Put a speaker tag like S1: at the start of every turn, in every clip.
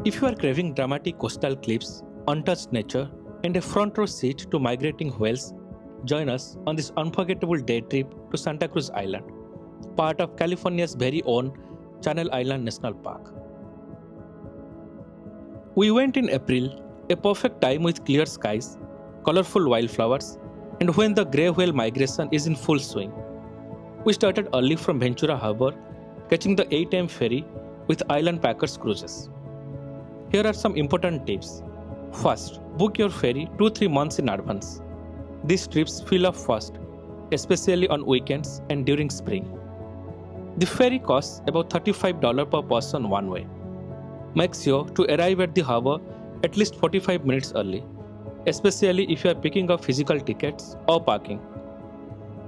S1: If you are craving dramatic coastal cliffs, untouched nature, and a front row seat to migrating whales, join us on this unforgettable day trip to Santa Cruz Island, part of California's very own Channel Island National Park. We went in April, a perfect time with clear skies, colorful wildflowers, and when the grey whale migration is in full swing. We started early from Ventura Harbor, catching the 8 am ferry with Island Packers cruises. Here are some important tips. First, book your ferry 2-3 months in advance. These trips fill up fast, especially on weekends and during spring. The ferry costs about $35 per person one way. Make sure to arrive at the harbor at least 45 minutes early, especially if you are picking up physical tickets or parking.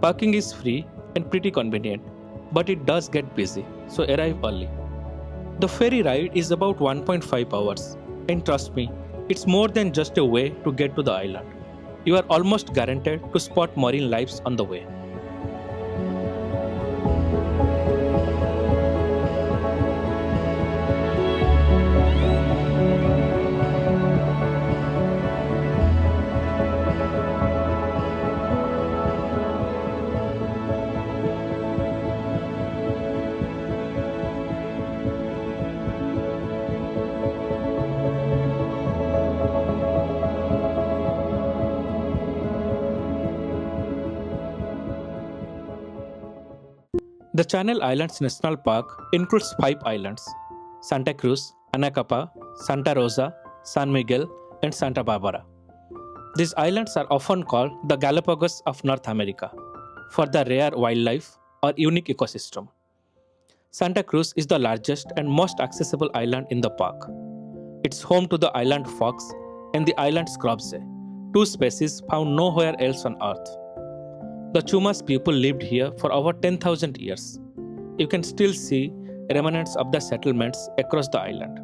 S1: Parking is free and pretty convenient, but it does get busy, so arrive early. The ferry ride is about 1.5 hours, and trust me, it's more than just a way to get to the island. You are almost guaranteed to spot marine life on the way. The Channel Islands National Park includes 5 islands: Santa Cruz, Anacapa, Santa Rosa, San Miguel, and Santa Barbara. These islands are often called the Galapagos of North America for the rare wildlife or unique ecosystem. Santa Cruz is the largest and most accessible island in the park. It's home to the island fox and the island scrubsey, 2 species found nowhere else on Earth. The Chumash people lived here for over 10,000 years. You can still see remnants of the settlements across the island.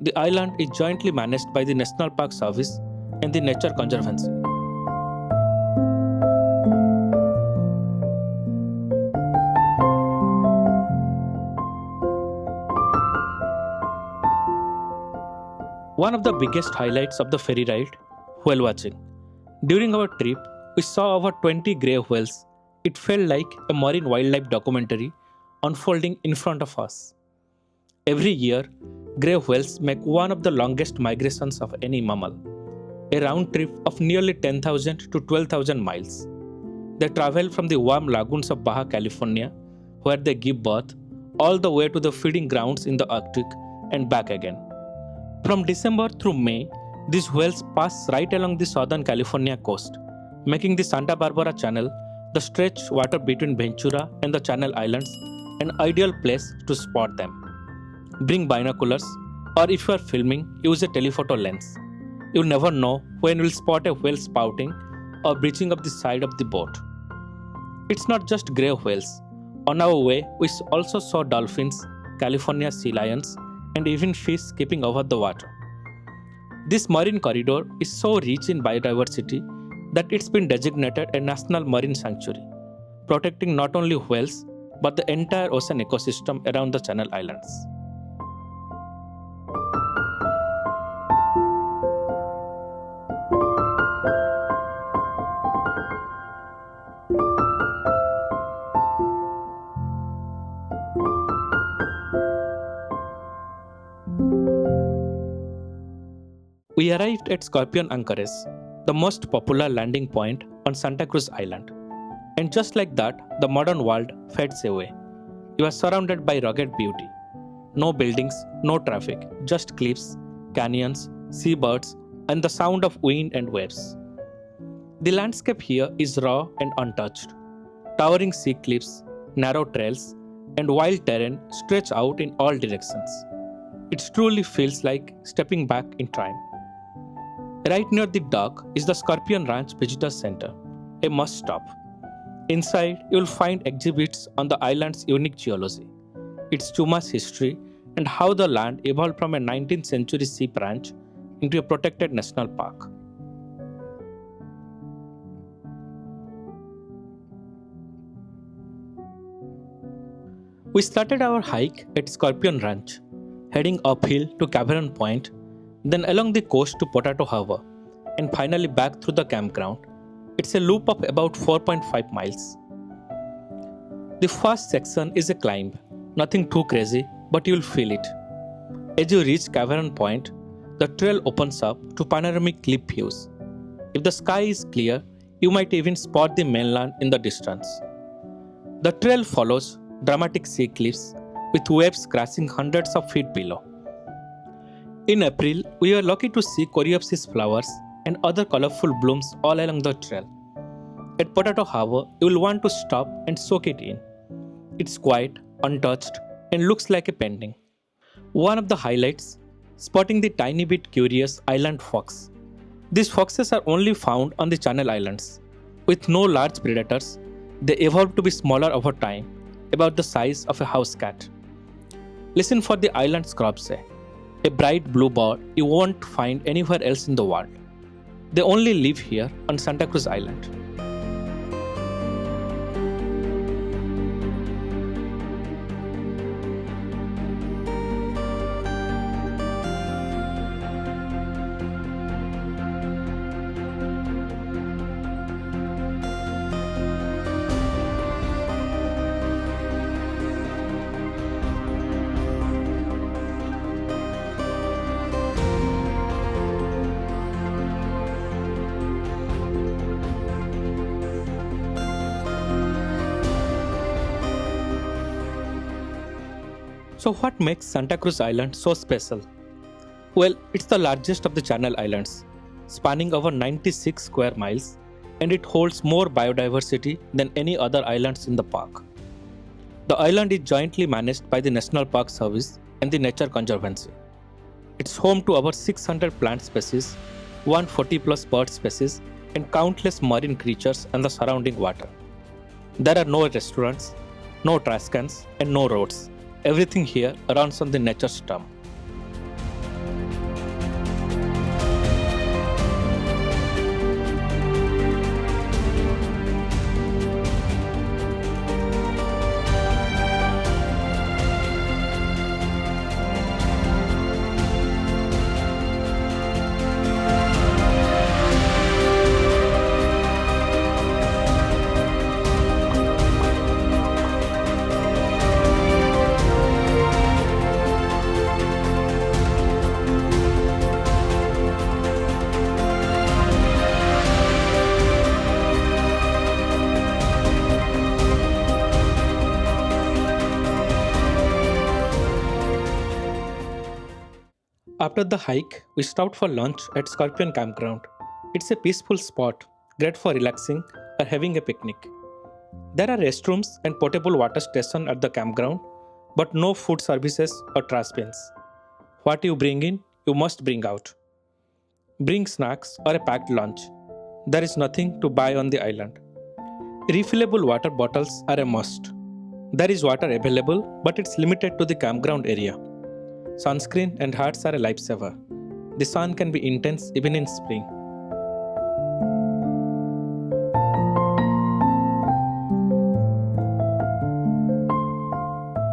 S1: The island is jointly managed by the National Park Service and the Nature Conservancy. One of the biggest highlights of the ferry ride, whale watching. During our trip, we saw over 20 grey whales. It felt like a marine wildlife documentary unfolding in front of us. Every year, grey whales make one of the longest migrations of any mammal, a round trip of nearly 10,000 to 12,000 miles. They travel from the warm lagoons of Baja California, where they give birth, all the way to the feeding grounds in the Arctic and back again. From December through May, these whales pass right along the southern California coast, making the Santa Barbara Channel, the stretched water between Ventura and the Channel Islands, an ideal place to spot them. Bring binoculars, or if you are filming, use a telephoto lens. You never know when you will spot a whale spouting or breaching up the side of the boat. It's not just grey whales. On our way, we also saw dolphins, California sea lions, and even fish skipping over the water. This marine corridor is so rich in biodiversity that it's been designated a national marine sanctuary, protecting not only whales but the entire ocean ecosystem around the Channel Islands. We arrived at Scorpion Anchorage, the most popular landing point on Santa Cruz Island. And just like that, the modern world fades away. You are surrounded by rugged beauty. No buildings, no traffic, just cliffs, canyons, seabirds, and the sound of wind and waves. The landscape here is raw and untouched. Towering sea cliffs, narrow trails, and wild terrain stretch out in all directions. It truly feels like stepping back in time. Right near the dock is the Scorpion Ranch Visitor Center, a must-stop. Inside, you will find exhibits on the island's unique geology, its Chumash history, and how the land evolved from a 19th century sheep ranch into a protected national park. We started our hike at Scorpion Ranch, heading uphill to Cavern Point, then along the coast to Potato Harbor, and finally back through the campground. It's a loop of about 4.5 miles. The first section is a climb, nothing too crazy, but you'll feel it. As you reach Cavern Point, the trail opens up to panoramic cliff views. If the sky is clear, you might even spot the mainland in the distance. The trail follows dramatic sea cliffs with waves crashing hundreds of feet below. In April, we were lucky to see coreopsis flowers and other colorful blooms all along the trail. At Potato Harbor, you will want to stop and soak it in. It's quiet, untouched, and looks like a painting. One of the highlights, spotting the tiny bit curious island fox. These foxes are only found on the Channel Islands. With no large predators, they evolved to be smaller over time, about the size of a house cat. Listen for the island scorpion, a bright blue bird you won't find anywhere else in the world. They only live here on Santa Cruz Island. So what makes Santa Cruz Island so special? Well, it's the largest of the Channel Islands, spanning over 96 square miles, and it holds more biodiversity than any other islands in the park. The island is jointly managed by the National Park Service and the Nature Conservancy. It's home to over 600 plant species, 140 plus bird species, and countless marine creatures and the surrounding water. There are no restaurants, no trash cans, and no roads. Everything here runs on the nature's term. After the hike, we stopped for lunch at Scorpion Campground. It's a peaceful spot, great for relaxing or having a picnic. There are restrooms and portable water station at the campground, but no food services or trash bins. What you bring in, you must bring out. Bring snacks or a packed lunch. There is nothing to buy on the island. Refillable water bottles are a must. There is water available, but it's limited to the campground area. Sunscreen and hats are a lifesaver. The sun can be intense even in spring.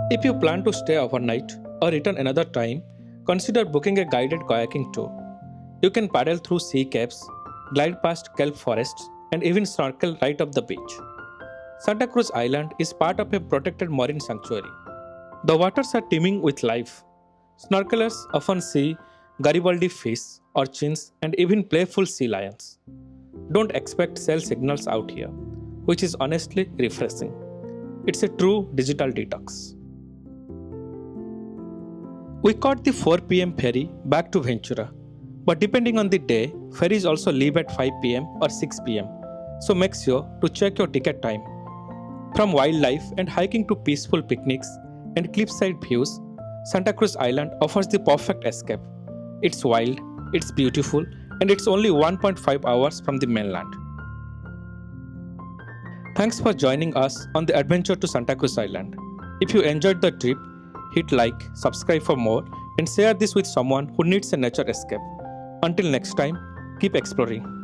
S1: If you plan to stay overnight or return another time, consider booking a guided kayaking tour. You can paddle through sea caves, glide past kelp forests, and even snorkel right up the beach. Santa Cruz Island is part of a protected marine sanctuary. The waters are teeming with life. Snorkelers often see Garibaldi fish, urchins, and even playful sea lions. Don't expect cell signals out here, which is honestly refreshing. It's a true digital detox. We caught the 4 p.m. ferry back to Ventura, but depending on the day, ferries also leave at 5 p.m. or 6 p.m., so make sure to check your ticket time. From wildlife and hiking to peaceful picnics and cliffside views, Santa Cruz Island offers the perfect escape. It's wild, it's beautiful, and it's only 1.5 hours from the mainland. Thanks for joining us on the adventure to Santa Cruz Island. If you enjoyed the trip, hit like, subscribe for more, and share this with someone who needs a nature escape. Until next time, keep exploring.